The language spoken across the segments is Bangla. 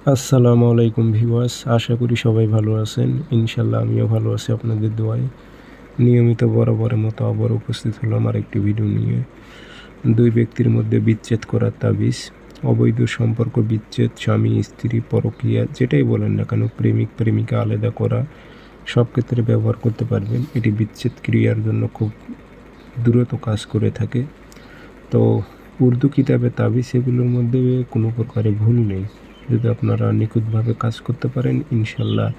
আসসালামু আলাইকুম ভিউয়ার্স, আশা করি সবাই ভালো আছেন। ইনশাল্লাহ আমিও ভালো আছি আপনাদের দোয়ায়। নিয়মিত বরাবরের মতো আবার উপস্থিত হলাম আরেকটি ভিডিও নিয়ে। দুই ব্যক্তির মধ্যে বিচ্ছেদ করার তাবিজ, অবৈধ সম্পর্ক বিচ্ছেদ, স্বামী স্ত্রী পরকীয়া যেটাই বলেন না কেন, প্রেমিক প্রেমিকা আলাদা করা, সব ক্ষেত্রে ব্যবহার করতে পারবেন। এটি বিচ্ছেদ ক্রিয়ার জন্য খুব দ্রুত কাজ করে থাকে। তো উর্দু কিতাবে তাবিজ এগুলোর মধ্যে কোনো প্রকারে ভুল নেই। যদি আপনারা নিখুঁতভাবে কাজ করতে পারেন, ইনশাল্লাহ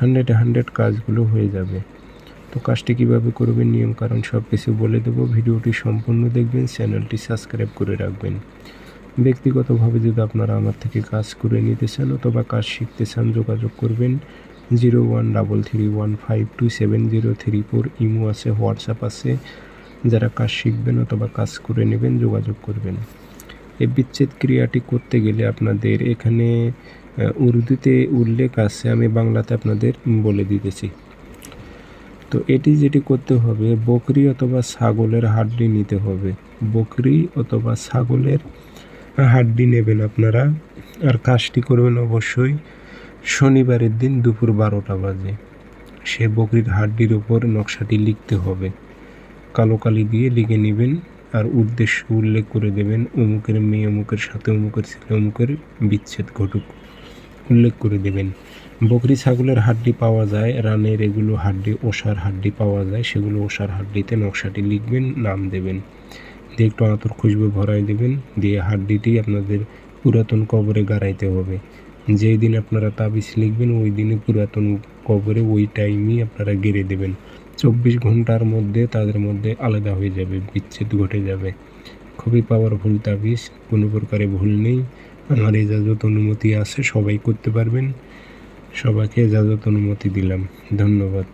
100 কাজগুলো হয়ে যাবে। তো কাজটি কীভাবে করবেন, নিয়ম কারণ সব কিছু বলে দেবো। ভিডিওটি সম্পূর্ণ দেখবেন, চ্যানেলটি সাবস্ক্রাইব করে রাখবেন। ব্যক্তিগতভাবে যদি আপনারা আমার থেকে কাজ করে নিতে চান অথবা কাজ শিখতে চান, যোগাযোগ করবেন 013315270034। ইমো আছে, হোয়াটসঅ্যাপ আছে। যারা কাজ শিখবেন অথবা কাজ করে নেবেন যোগাযোগ করবেন। এই বিচ্ছেদ ক্রিয়াটি করতে গেলে আপনাদের এখানে উর্দুতে উল্লেখ আছে, আমি বাংলাতে আপনাদের বলে দিতেছি। তো যেটি করতে হবে, বকরি অথবা ছাগলের হাড্ডি নিতে হবে। বকরি অথবা ছাগলের হাড্ডি নেবেন আপনারা। আর কাজটি করবেন অবশ্যই শনিবারের দিন দুপুর 12টা বাজে। সে বকরির হাড্ডির ওপর নকশাটি লিখতে হবে, কালো কালি দিয়ে লিখে নেবেন। আর উদ্দেশ্য উল্লেখ করে দেবেন, অমুকের মেয়ে অমুকের সাথে, অমুকের ছেলে অমুকের বিচ্ছেদ ঘটুক, উল্লেখ করে দেবেন। বকরি ছাগলের হাড্ডি পাওয়া যায়, রানের এগুলো হাড্ডি, ওষার হাড্ডি পাওয়া যায়, সেগুলো ওষার হাড্ডিতে নকশাটি লিখবেন, নাম দেবেন, দিয়ে একটু আতর খুশবু ভরাই দেবেন। দিয়ে হাড্ডিটি আপনাদের পুরাতন কবরে গাড়াইতে হবে। যেই দিন আপনারা তাবিজ লিখবেন ওই দিনে পুরাতন কবরে ওই টাইমই আপনারা গেড়ে দেবেন। 24 ঘন্টার মধ্যে তাদের মধ্যে আলাদা হয়ে যাবে, বিচ্ছেদ ঘটে যাবে। খুবই পাওয়ারফুল তাবিজ, কোনো প্রকারে ভুল নেই। আমার এজাজত অনুমতি আছে, সবাই করতে পারবেন। সবাইকে এজাজত অনুমতি দিলাম। ধন্যবাদ।